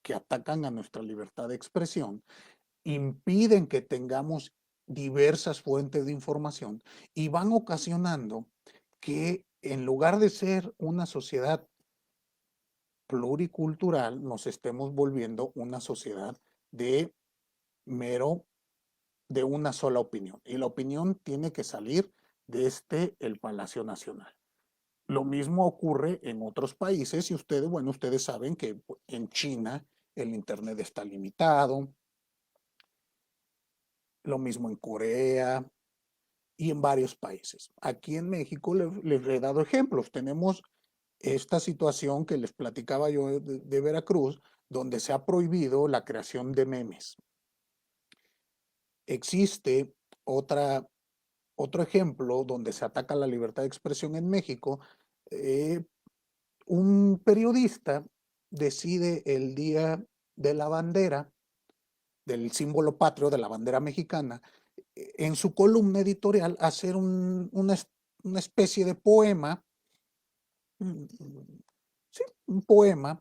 que atacan a nuestra libertad de expresión, impiden que tengamos diversas fuentes de información y van ocasionando que en lugar de ser una sociedad pluricultural, nos estemos volviendo una sociedad de de una sola opinión. Y la opinión tiene que salir desde el Palacio Nacional. Lo mismo ocurre en otros países y ustedes saben que en China el Internet está limitado, lo mismo en Corea y en varios países. Aquí en México les he dado ejemplos. Tenemos esta situación que les platicaba yo de Veracruz, donde se ha prohibido la creación de memes. Existe otra Otro ejemplo donde se ataca la libertad de expresión en México, un periodista decide el día de la bandera, del símbolo patrio de la bandera mexicana, en su columna editorial hacer una especie de poema, sí, un poema,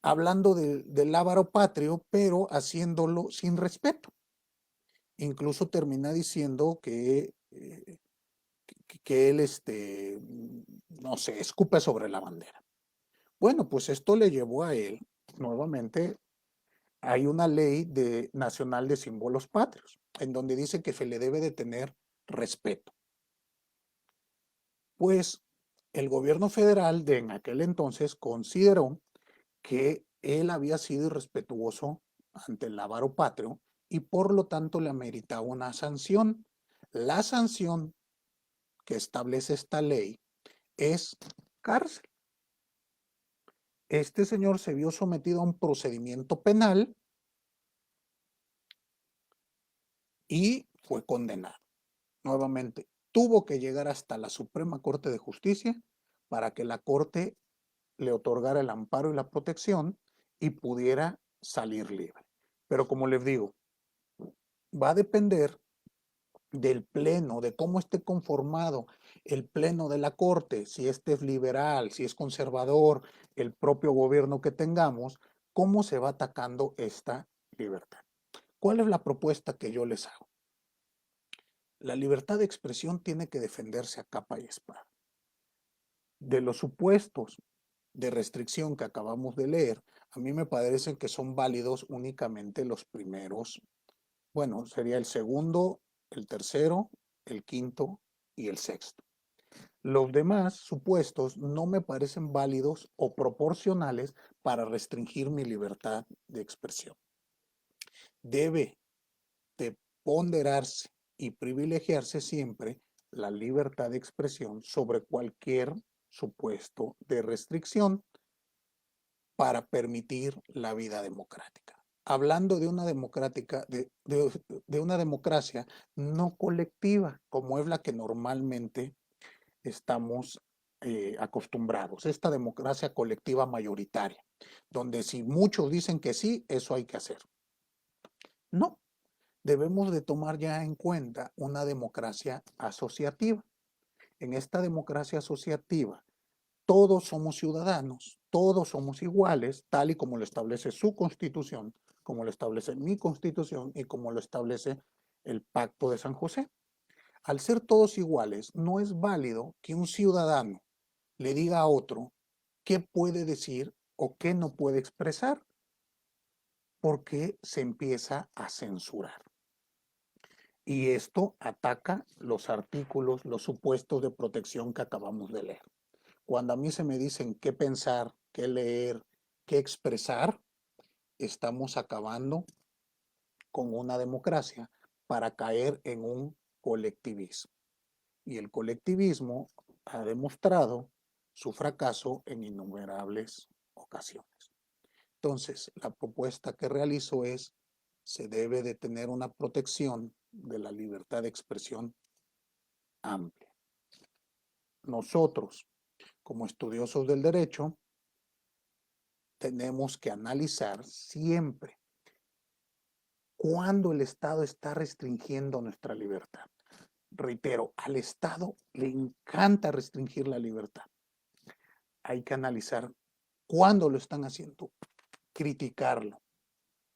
hablando del lábaro patrio, pero haciéndolo sin respeto. Incluso termina diciendo que él, no sé, escupe sobre la bandera. Bueno, pues esto le llevó a él, nuevamente, hay una ley nacional de símbolos patrios, en donde dice que se le debe de tener respeto. Pues el gobierno federal de en aquel entonces consideró que él había sido irrespetuoso ante el lábaro patrio y por lo tanto le ameritaba una sanción. La sanción que establece esta ley es cárcel. Este señor se vio sometido a un procedimiento penal y fue condenado. Nuevamente, tuvo que llegar hasta la Suprema Corte de Justicia para que la Corte le otorgara el amparo y la protección y pudiera salir libre. Pero como les digo, va a depender del pleno, de cómo esté conformado el pleno de la Corte, si este es liberal, si es conservador, el propio gobierno que tengamos, cómo se va atacando esta libertad. ¿Cuál es la propuesta que yo les hago? La libertad de expresión tiene que defenderse a capa y espada. De los supuestos de restricción que acabamos de leer, a mí me parecen que son válidos únicamente los primeros, bueno, sería el segundo, el tercero, el quinto y el sexto. Los demás supuestos no me parecen válidos o proporcionales para restringir mi libertad de expresión. Debe de ponderarse y privilegiarse siempre la libertad de expresión sobre cualquier supuesto de restricción para permitir la vida democrática. Hablando de una democracia no colectiva, como es la que normalmente estamos acostumbrados, esta democracia colectiva mayoritaria, donde si muchos dicen que sí, eso hay que hacer. No, debemos de tomar ya en cuenta una democracia asociativa. En esta democracia asociativa, todos somos ciudadanos, todos somos iguales, tal y como lo establece su constitución, como lo establece mi constitución y como lo establece el Pacto de San José. Al ser todos iguales, no es válido que un ciudadano le diga a otro qué puede decir o qué no puede expresar, porque se empieza a censurar. Y esto ataca los artículos, los supuestos de protección que acabamos de leer. Cuando a mí se me dicen qué pensar, qué leer, qué expresar, estamos acabando con una democracia para caer en un colectivismo. Y el colectivismo ha demostrado su fracaso en innumerables ocasiones. Entonces, la propuesta que realizo es, se debe de tener una protección de la libertad de expresión amplia. Nosotros, como estudiosos del derecho, tenemos que analizar siempre cuándo el Estado está restringiendo nuestra libertad. Reitero, al Estado le encanta restringir la libertad. Hay que analizar cuándo lo están haciendo, criticarlo,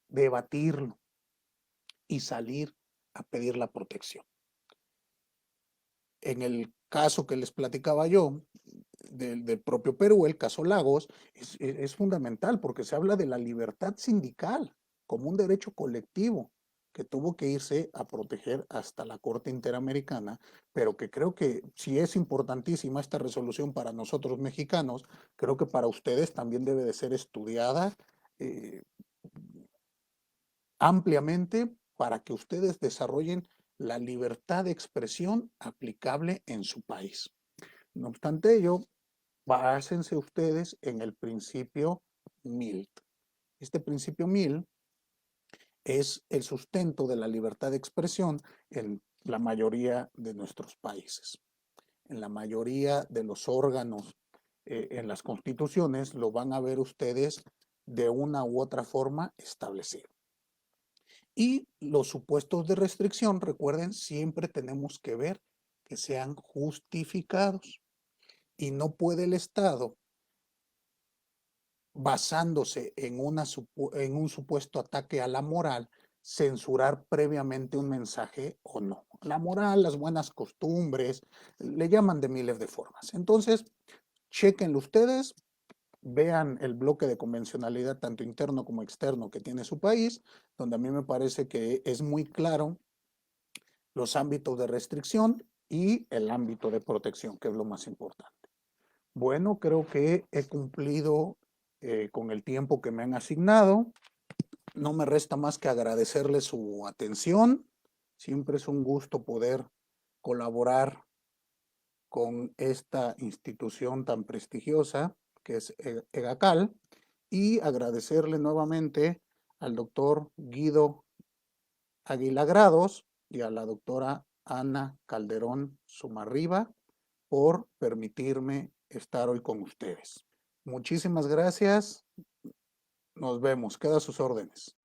debatirlo y salir a pedir la protección. En el caso que les platicaba yo, del propio Perú, el caso Lagos, es fundamental porque se habla de la libertad sindical como un derecho colectivo que tuvo que irse a proteger hasta la Corte Interamericana, pero que creo que si es importantísima esta resolución para nosotros mexicanos, creo que para ustedes también debe de ser estudiada ampliamente para que ustedes desarrollen la libertad de expresión aplicable en su país. No obstante ello, básense ustedes en el principio Mill. Este principio Mill es el sustento de la libertad de expresión en la mayoría de nuestros países. En la mayoría de los órganos, en las constituciones, lo van a ver ustedes de una u otra forma establecido. Y los supuestos de restricción, recuerden, siempre tenemos que ver que sean justificados. Y no puede el Estado, basándose en un supuesto ataque a la moral, censurar previamente un mensaje o no. La moral, las buenas costumbres, le llaman de miles de formas. Entonces, chéquenlo ustedes, vean el bloque de convencionalidad tanto interno como externo que tiene su país, donde a mí me parece que es muy claro los ámbitos de restricción y el ámbito de protección, que es lo más importante. Bueno, creo que he cumplido con el tiempo que me han asignado. No me resta más que agradecerles su atención. Siempre es un gusto poder colaborar con esta institución tan prestigiosa que es EGACAL y agradecerle nuevamente al doctor Guido Aguilagrados y a la doctora Ana Calderón Sumarriba por permitirme estar hoy con ustedes. Muchísimas gracias. Nos vemos. Queda a sus órdenes.